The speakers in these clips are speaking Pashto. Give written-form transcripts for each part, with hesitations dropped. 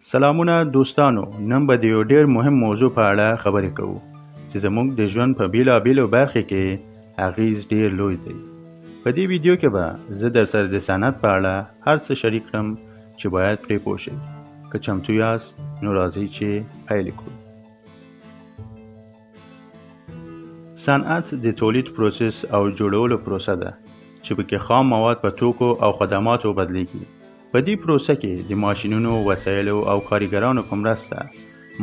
سلامونه دوستانو، نن به د یو ډېر مهم موضوع په اړه خبرې کوو چې زموږ د ژوند په بیلابیلو برخو کې اغیز ډېر لوی دی. په دې ویډیو کې به زه درسره د صنعت په اړه هر څه شریک کړم چې باید پرې پوه شئ. که چمتو یاست نو راځئ چې پیل کړو. صنعت د تولید پروسس او جوړولو پروسه ده چې پکې خام مواد په توکو او خدماتو بدلیږي. په دې پروسه کې د ماشینونو، وسایلو او کارګرانو په مرسته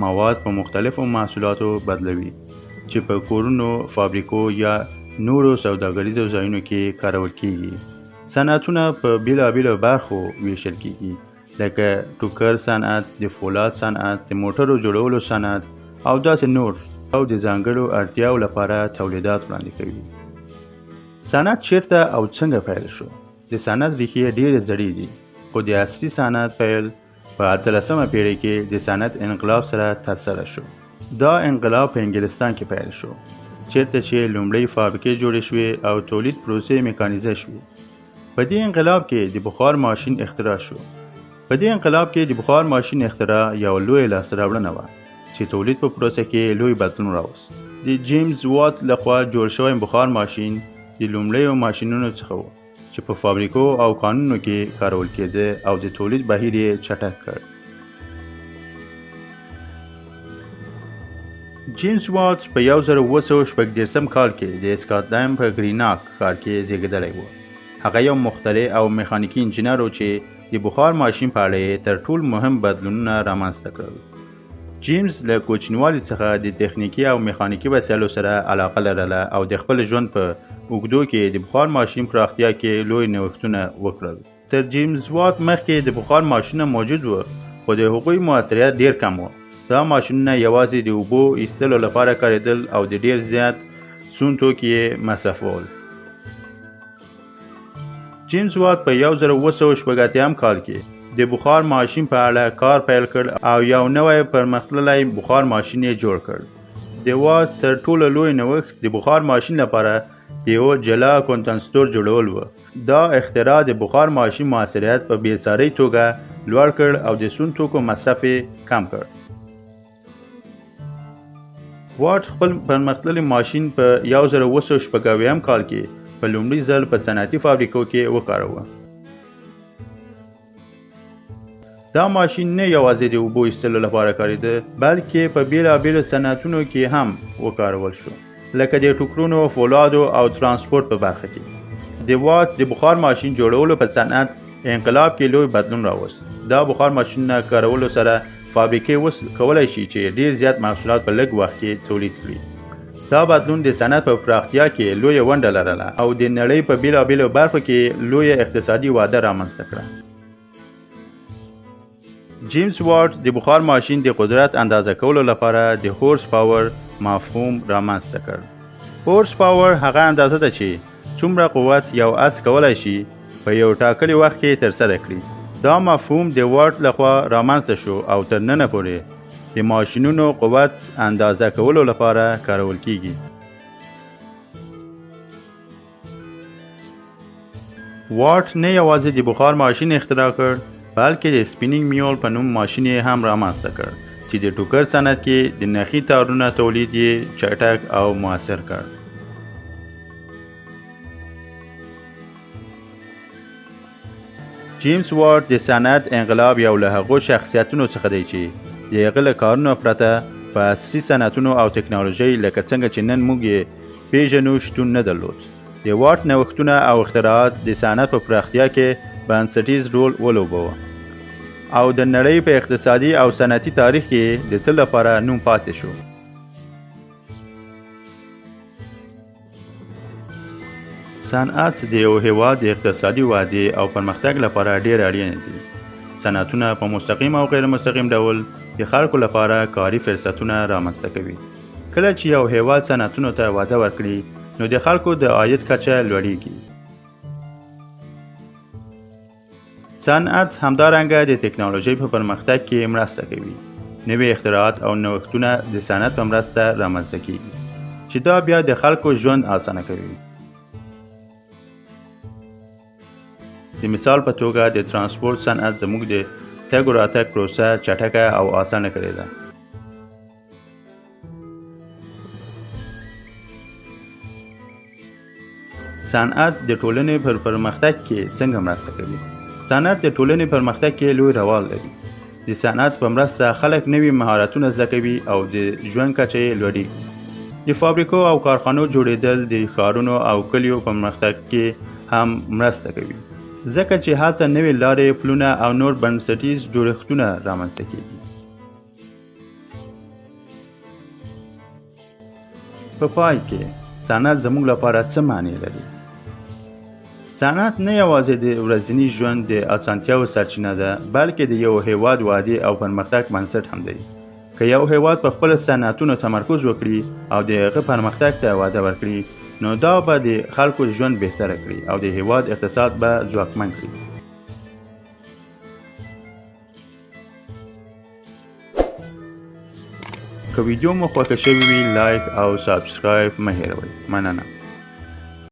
مواد په مختلفو محصولاتو بدلوي چې په کورونو، فابریکو یا نورو سوداګریزو ځایونو کې کارول کیږي. صنعتونه په بیلابیلو برخو ویشل کیږي لکه ټوکر صنعت، د فولاد صنعت، د موټرو جوړولو صنعت او داسې نور او د ځانګړو اړتیاو لپاره تولیدات وړاندې کوي. صنعت چیرته او څنګه پیل شو؟ د صنعت ریښې ډېرې زړې دي، خو د عصري صنعت پیل په 18مه پیړۍ کې د صنعت انقلاب سره ترسره شو. دا انقلاب په انګلستان کې پیل شو، چیرته چې لومړی فابریکې جوړې شوې او تولید پروسې میکانیزه شوې. په دې انقلاب کې د بخار ماشین اختراع شو. په دې انقلاب کې د بخار ماشین اختراع یو لوی لاسته راوړنه وه چې تولید په پروسه کې لوی بدلون راوست. د جیمز وات لخوا جوړ شوی بخار ماشین د لومړیو ماشینونو څخه و چې په فابریکو او کانونو کې کارول کېده او د تولید بهیر یې چټک کړ. جیمز وات په 1736 کال کې د اسکاټلند په ګریناک ښار کې زیږېدلی و. هغه یو مخترع او میخانیکي انجینر و چې د بخار ماشین په اړه تر ټولو مهم بدلونونه رامنځته کړل. جیمز له کوچنیوالي څخه د تخنیکي او میخانیکي وسایلو سره علاقه لرله او د خپل ژوند په اوږدو کې د بخار ماشین پراختیا کې لوی نوښتونه وکړل. تر جیمز وات مخکې د بخار ماشینونه موجود و، خو د هغوی موثریت ډیر کم و. دا ماشینونه یوازې د اوبو ایستلو لپاره کارېدل او د ډیر زیات سون توکي یې مصرفول. جیمز وات په 1780 کال کې د بخار ماشین په اړه کار پیل کړ او یو نوی پرمختللی بخار ماشین یې جوړ کړ. د وات تر ټولو لوی نوښت د بخار ماشین لپاره یو جلا کنډنساټور جوړول و. دا اختراع د بخار ماشین موثریت په بېساري توګه لوړ کړ او د سون توکو مصرف یې کم کړ. وات خپل پرمختللی ماشین په 1780 کال کې په لومړي ځل په صنعتي فابریکو کې وکاراوه. دا ماشین نه یوازې د اوبو ایستلو لپاره کارېده، بلکې په بیلابیلو صنعتونو کې هم وکارول شو، لکه د ټوکرونو، فولادو او ترانسپورت په برخه کې. د وات د بخار ماشین جوړولو په صنعت انقلاب کې لوی بدلون راوست. دا بخار ماشینونه کارولو سره فابریکې اوس کولی شي چې ډیر زیات محصولات په لږ وخت کې تولید کړي. دا بدلون د صنعت په پراختیا کې لویه ونډه لرله او د نړۍ په بیلابیلو برخو کې لویه اقتصادي وده رامنځته کړه. جیمز وات د بخار ماشین د قدرت اندازه کولو لپاره د هورس پاور مفهوم رامنځته کړ. هورس پاور هغه اندازه ده چې څومره قوت یو اس کولی شي په یو ټاکلي وخت کې ترسره کړي. دا مفهوم د وات لخوا رامنځته شو او تر ننه پورې د ماشینونو قوت اندازه کولو لپاره کارول کیږي. وات نه یوازې د بخار ماشین اختراع کړ، بلکې د سپینینګ میول په نوم ماشین یې هم رامنځته کړ چې د ټوکر صنعت کې د نخي تارونو تولید یې چټک او موثر کړ. جیمز وات د صنعت انقلاب یو له هغو شخصیتونو څخه دی چې د هغه له کارونو پرته په عصري صنعتونو او ټکنالوژۍ لکه څنګه چې نن موږ یې پیژنو شتون نه درلود. د وات نوښتونه او اختراعات د صنعت په پراختیا کې بنسټیز رول ولوباوه او د نړۍ په اقتصادي او صنعتي تاریخ کې د تل لپاره نوم پاتې شو. صنعت د یو هېواد د اقتصادي ودې او پرمختګ لپاره ډېر اړین دي. صنعتونه په مستقیم او غیر مستقیم ډول د خلکو لپاره کاري فرصتونه رامنځته کوي. کله چې یو هېواد صنعتونو ته وده ورکړي، نو د خلکو د عاید کچه لوړیږي. صنعت همدارنګه د ټکنالوژۍ په پرمختګ کې مرسته کوي. نوې اختراعات او نوښتونه د صنعت په مرسته رامنځته کیږي چې دا بیا د خلکو ژوند اسانه کوي. د مثال په توګه د ترانسپورت صنعت زموږ د تګ و راتګ پروسه چټکه او اسانه کړې ده. صنعت د ټولنې پر پرمختګ کې څنګه مرسته کوي؟ صنعت د ټولنې پرمختګ کې لوی رول لري. د صنعت په مرسته خلک نوي مهارتونه زده کوي او د ژوند کچه یې لوړېږي. د فابریکو او کارخانو جوړېدل د ښارونو او کلیو په پرمختګ کې هم مرسته کوي، ځکه چې هلته نوې لارې، پلونه او نور بنسټیز جوړښتونه رامنځته کېږي. په پای کې صنعت زموږ لپاره څه معنی لري؟ صنعت نه یوازې د ورځني ژوند د اسانتیاو سرچینه ده، بلکې د یو هیواد وادي او پرمختګ بنسټ هم دی. که یو هیواد په خپلو صنعتونو تمرکز وکړي او د هغه پرمختګ ته وده ورکړي، نو دا به د خلکو ژوند بهتره کړي او د هیواد اقتصاد به ځواکمن کړي. که ویډیو مو خوښه شوې وي، لایک او سابسکرایب مه هېروئ. مننه.